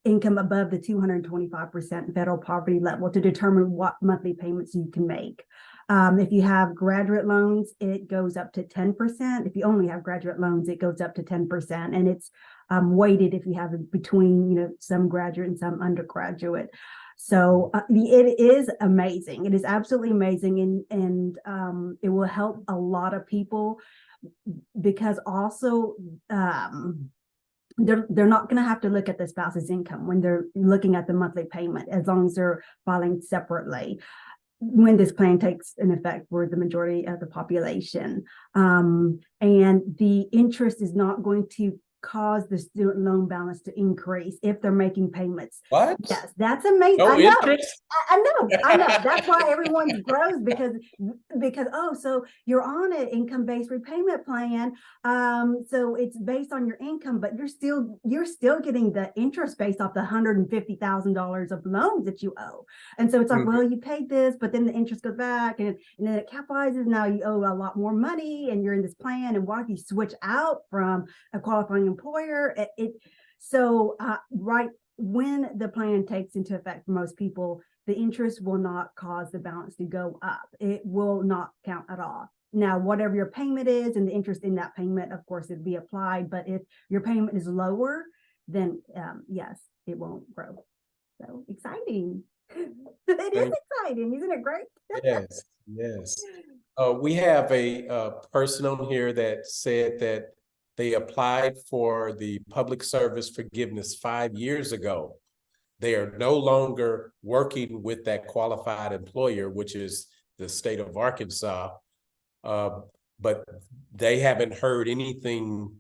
income above the 225% federal poverty level to determine what monthly payments you can make. If you have graduate loans, it goes up to 10%. If you only have graduate loans, it goes up to 10%. And it's weighted if you have it between, you know, some graduate and some undergraduate. So it is amazing. It is absolutely amazing. And it will help a lot of people, because also they're not going to have to look at the spouse's income when they're looking at the monthly payment, as long as they're filing separately when this plan takes an effect for the majority of the population. And the interest is not going to cause the student loan balance to increase if they're making payments. What? Yes, that's amazing. No I know. interest? I know. That's why everyone grows, because oh, so you're on an income-based repayment plan. So it's based on your income, but you're still getting the interest based off the $150,000 of loans that you owe. And so it's like, well, you paid this, but then the interest goes back, and then it capitalizes. Now you owe a lot more money, and you're in this plan. And what if you switch out from a qualifying employer? Right when the plan takes into effect for most people, the interest will not cause the balance to go up. It will not count at all. Now, whatever your payment is and the interest in that payment, of course, it'd be applied. But if your payment is lower, then yes, it won't grow. So exciting. It is exciting, isn't it great? Yes, yes. We have a person on here that said that they applied for the public service forgiveness 5 years ago. They are no longer working with that qualified employer, which is the state of Arkansas, but they haven't heard anything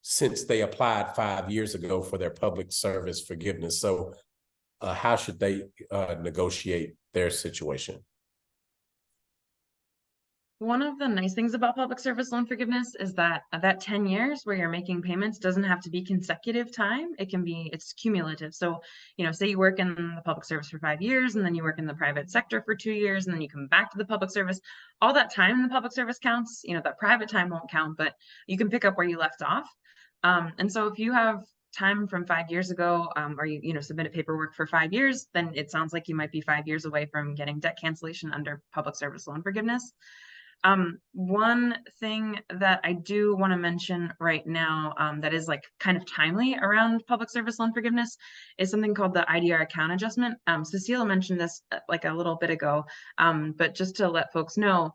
since they applied 5 years ago for their public service forgiveness. So how should they negotiate their situation? One of the nice things about public service loan forgiveness is that 10 years where you're making payments doesn't have to be consecutive time. It's cumulative. So, you know, say you work in the public service for 5 years, and then you work in the private sector for 2 years, and then you come back to the public service. All that time in the public service counts. You know, that private time won't count, but you can pick up where you left off. And so if you have time from 5 years ago, or you submitted paperwork for 5 years, then it sounds like you might be 5 years away from getting debt cancellation under public service loan forgiveness. One thing that I do want to mention right now that is like kind of timely around public service loan forgiveness is something called the IDR account adjustment. Cecile mentioned this like a little bit ago, but just to let folks know,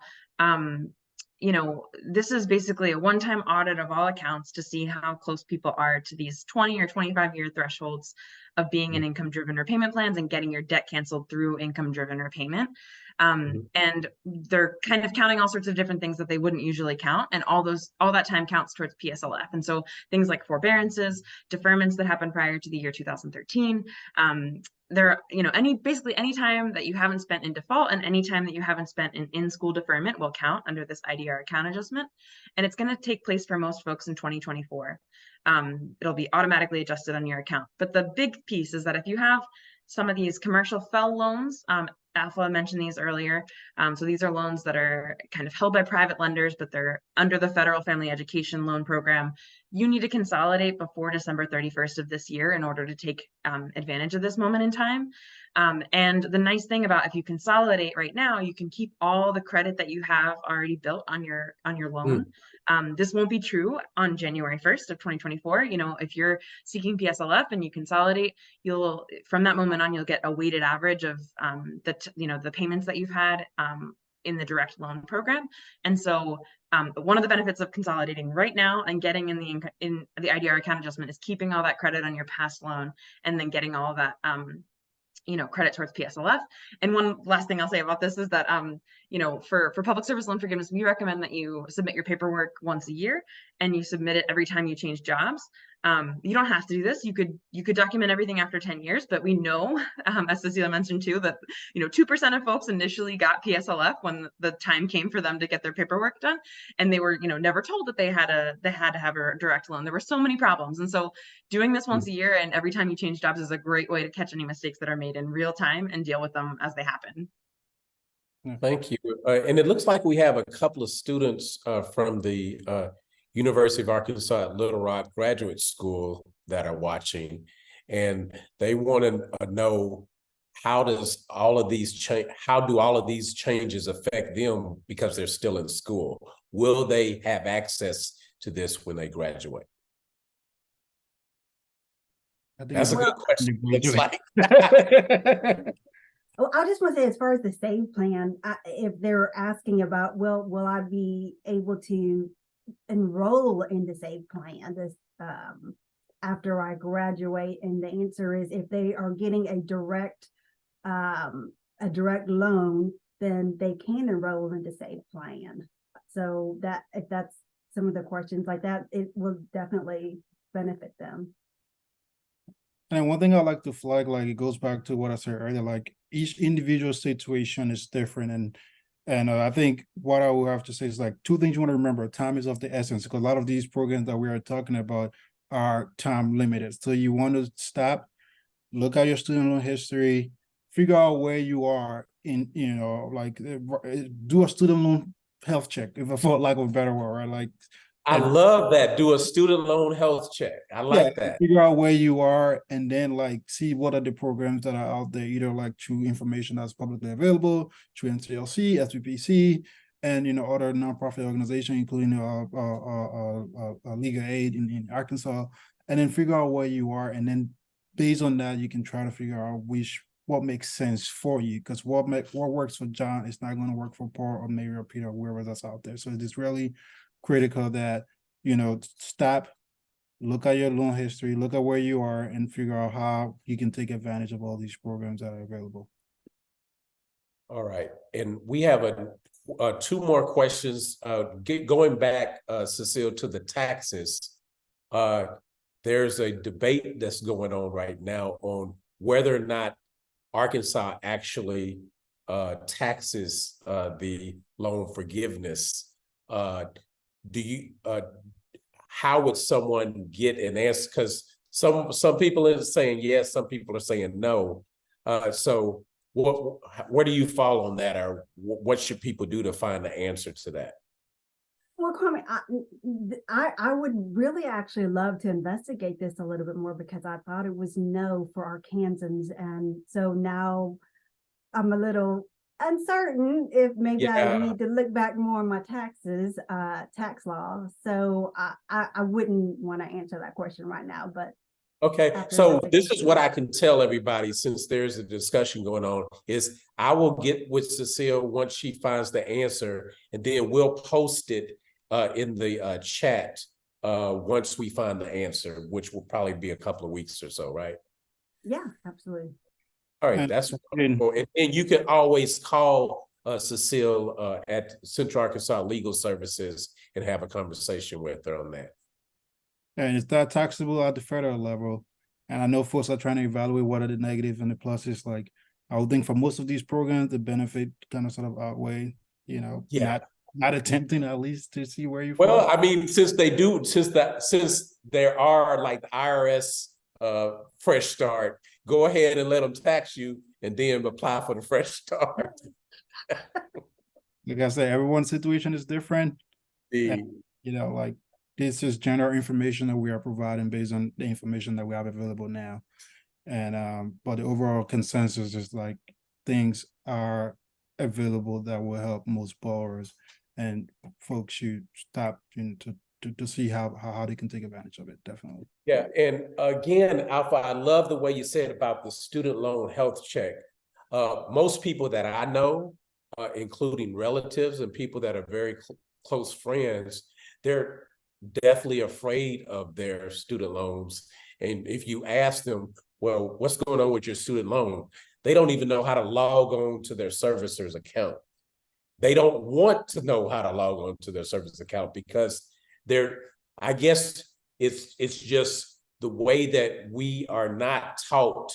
you know, this is basically a one-time audit of all accounts to see how close people are to these 20 or 25-year thresholds of being in income-driven repayment plans and getting your debt canceled through income-driven repayment. And they're kind of counting all sorts of different things that they wouldn't usually count. And all that time counts towards PSLF. And so things like forbearances, deferments that happened prior to the year 2013, there, basically any time that you haven't spent in default and any time that you haven't spent in school deferment will count under this IDR account adjustment. And it's going to take place for most folks in 2024. It'll be automatically adjusted on your account. But the big piece is that if you have some of these commercial FFEL loans, Alpha mentioned these earlier. So these are loans that are kind of held by private lenders, but they're under the Federal Family Education Loan Program. You need to consolidate before December 31st of this year in order to take advantage of this moment in time. And the nice thing about if you consolidate right now, you can keep all the credit that you have already built on your loan. This won't be true on January 1st of 2024. If you're seeking PSLF and you consolidate, from that moment on, you'll get a weighted average of the payments that you've had in the direct loan program. And so one of the benefits of consolidating right now and getting in the IDR account adjustment is keeping all that credit on your past loan and then getting all that credit towards PSLF. And one last thing I'll say about this is that, for public service loan forgiveness, we recommend that you submit your paperwork once a year and you submit it every time you change jobs. You don't have to do this. You could document everything after 10 years, but we know, as Cecilia mentioned too, that 2% of folks initially got PSLF when the time came for them to get their paperwork done, and they were never told that they had to have a direct loan. There were so many problems, and so doing this once a year and every time you change jobs is a great way to catch any mistakes that are made in real time and deal with them as they happen. Thank you. And it looks like we have a couple of students from the University of Arkansas at Little Rock Graduate School that are watching, and they want to know how do all of these changes affect them because they're still in school? Will they have access to this when they graduate? That's a good question. Looks like. Well, I just want to say, as far as the SAVE plan, if they're asking about, will I be able to enroll in the SAVE plan after I graduate? And the answer is, if they are getting a direct loan, then they can enroll in the SAVE plan. So that, if that's some of the questions like that, it will definitely benefit them. And one thing I like to flag, like it goes back to what I said earlier, like each individual situation is different. And I think what I will have to say is like two things you want to remember. Time is of the essence, because a lot of these programs that we are talking about are time limited. So you want to stop, look at your student loan history, figure out where you are in, do a student loan health check, if for lack of a better word, right? Like, I love that. Do a student loan health check. I like that. Figure out where you are and then like see what are the programs that are out there, either like through information that's publicly available, through NCLC, SVPC, and other nonprofit organizations, including legal aid in Arkansas, and then figure out where you are, and then based on that you can try to figure out what makes sense for you, because what works for John is not going to work for Paul or Mary or Peter, whoever that's out there. So it is really critical that stop, look at your loan history, look at where you are, and figure out how you can take advantage of all these programs that are available. All right, and we have two more questions. Going back, Cecile, to the taxes. There's a debate that's going on right now on whether or not Arkansas actually taxes the loan forgiveness. How would someone get an answer? Because some people are saying yes, some people are saying no. So where do you fall on that, or what should people do to find the answer to that? Well, Kwami, I would really actually love to investigate this a little bit more, because I thought it was no for Arkansans, and so now I'm a little uncertain if maybe I need to look back more on my taxes, tax law. So I wouldn't want to answer that question right now, but. Okay, so this is what I can tell everybody, since there's a discussion going on, is I will get with Cecile once she finds the answer, and then we'll post it in the chat once we find the answer, which will probably be a couple of weeks or so, right? Yeah, absolutely. All right, that's wonderful. And you can always call Cecile at Central Arkansas Legal Services and have a conversation with her on that. And it's not taxable at the federal level. And I know folks are trying to evaluate what are the negatives and the pluses. Like, I would think for most of these programs, the benefit kind of sort of outweigh, Yeah. not attempting at least to see where you Well, fall. I mean, since there are like the IRS fresh start, go ahead and let them tax you and then apply for the fresh start. Like I said, everyone's situation is different. The, Like, this is general information that we are providing based on the information that we have available now. And but the overall consensus is like things are available that will help most borrowers, and folks should stop to see how they can take advantage of it. Definitely. yeah, and again, Alpha, I love the way you said about the student loan health check. Most people that I know, including relatives and people that are very close friends, they're deathly afraid of their student loans. And if you ask them, well, what's going on with your student loan? They don't even know how to log on to their servicer's account. They don't want to know how to log on to their service account because I guess it's just the way that we are not taught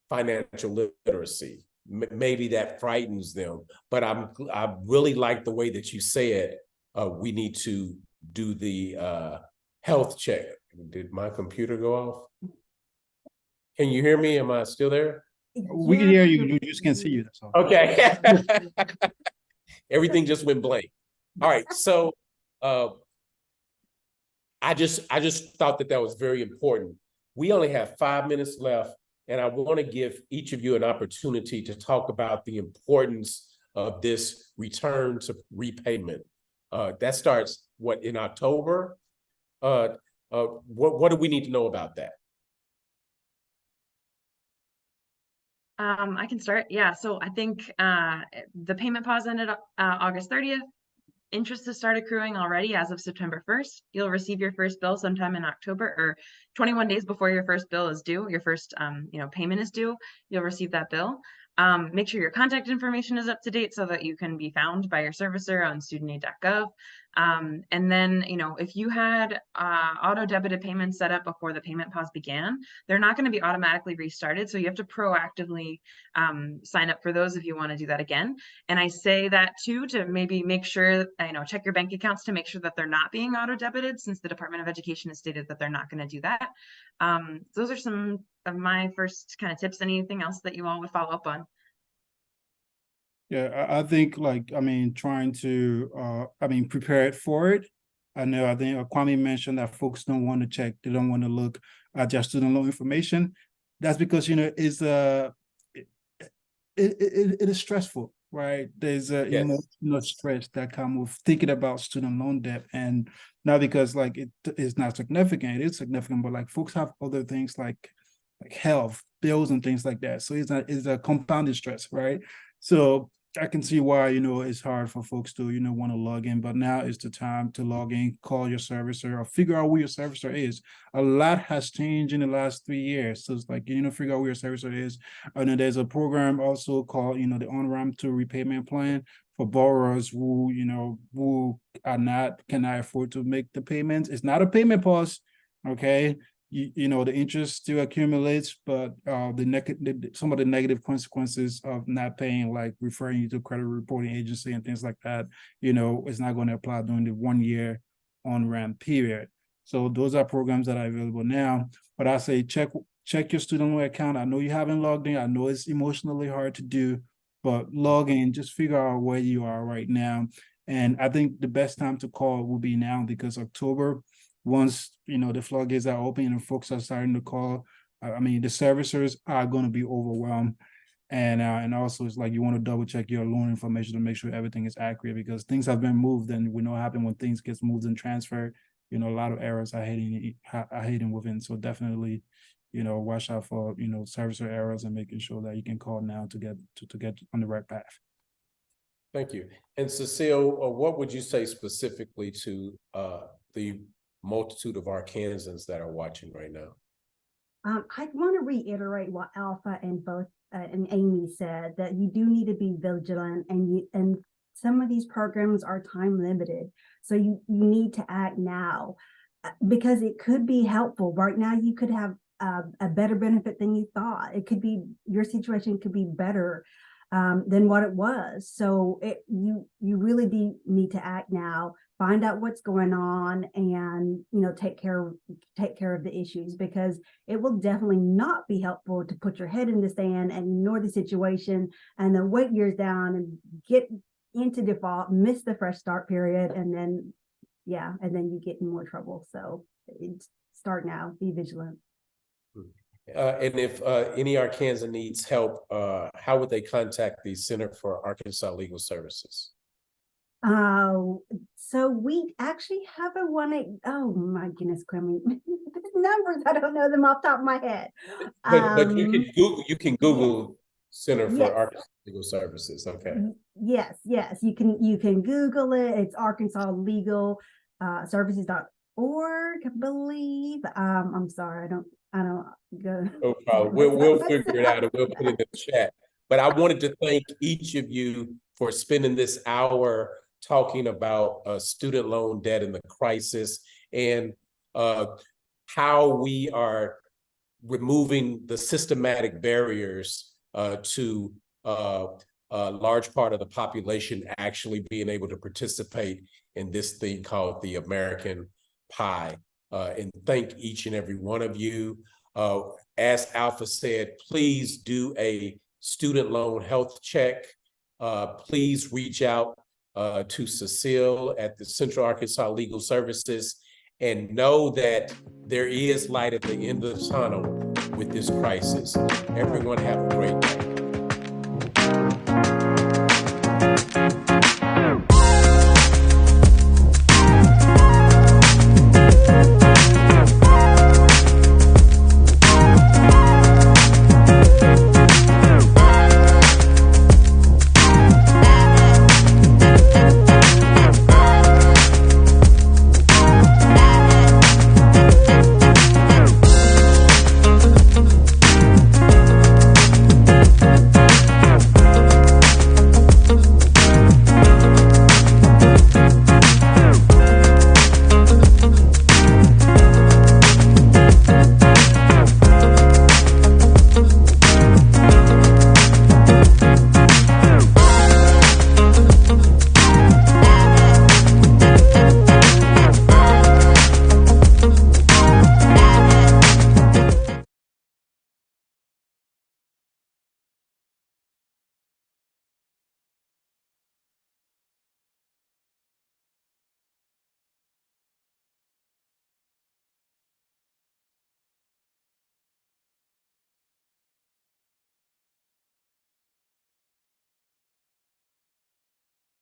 financial literacy. Maybe that frightens them, but I really like the way that you said we need to do the health check. Did my computer go off? Can you hear me? Am I still there? We can hear you. You just can't see you. That's all. Okay. Everything just went blank. All right. So I just thought that was very important. We only have 5 minutes left, and I want to give each of you an opportunity to talk about the importance of this return to repayment. That starts in October? What do we need to know about that? I can start. Yeah, so I think the payment pause ended August 30th. Interest has started accruing already as of September 1st. You'll receive your first bill sometime in October, or 21 days before your first bill is due. Your first payment is due. You'll receive that bill. Make sure your contact information is up to date so that you can be found by your servicer on studentaid.gov. And then, if you had auto debited payments set up before the payment pause began, they're not going to be automatically restarted. So you have to proactively sign up for those if you want to do that again. And I say that too, to maybe make sure, check your bank accounts to make sure that they're not being auto debited, since the Department of Education has stated that they're not going to do that. Those are some of my first kind of tips. Anything else that you all would follow up on? Yeah, I think trying to prepare it for it. I think Kwame mentioned that folks don't want to check, they don't want to look at their student loan information. That's because it is stressful, right? There's emotional stress that comes with thinking about student loan debt, and not because it is not significant, it is significant, but like folks have other things like health, bills, and things like that. So it's a compounded stress, right? So I can see why, it's hard for folks to, want to log in, but now is the time to log in, call your servicer, or figure out who your servicer is. A lot has changed in the last 3 years. So it's figure out who your servicer is. And then there's a program also called, the on-ramp to repayment plan for borrowers who, who cannot afford to make the payments. It's not a payment pause, okay? The interest still accumulates, but some of the negative consequences of not paying, like referring you to credit reporting agency and things like that, it's not going to apply during the 1 year on-ramp period. So those are programs that are available now. But I say check your student loan account. I know you haven't logged in. I know it's emotionally hard to do, but log in, just figure out where you are right now. And I think the best time to call will be now, because October, once the floodgates are open and folks are starting to call, the servicers are going to be overwhelmed, and also it's like you want to double check your loan information to make sure everything is accurate, because things have been moved, and we know what happens when things gets moved and transferred. A lot of errors are hidden within. So definitely, watch out for servicer errors, and making sure that you can call now to get on the right path. Thank you. And Cecile, what would you say specifically to the multitude of Arkansans that are watching right now? I want to reiterate what Alpha and Amy said, that you do need to be vigilant, and some of these programs are time limited. So you need to act now, because it could be helpful. Right now, you could have a better benefit than you thought. It could be, your situation could be better than what it was. So you really do need to act now, find out what's going on, and take care of the issues, because it will definitely not be helpful to put your head in the sand and ignore the situation and then wait years down and get into default, miss the fresh start period, and then you get in more trouble. So start now, be vigilant. And if any Arkansas needs help, how would they contact the Center for Arkansas Legal Services? So we actually have a oh my goodness, Kwami, numbers, I don't know them off the top of my head. But you can Google Center for Yes. Arkansas Legal Services. Okay. Yes, you can Google it. It's Arkansas Legal Services.org, I believe. I'm sorry, I don't go. No problem. We'll figure it out and we'll put it in the chat. But I wanted to thank each of you for spending this hour talking about student loan debt and the crisis, and how we are removing the systematic barriers to a large part of the population actually being able to participate in this thing called the American pie. And thank each and every one of you. As Alpha said, please do a student loan health check. Please reach out to Cecile at the Central Arkansas Legal Services, and know that there is light at the end of the tunnel with this crisis. Everyone have a great day.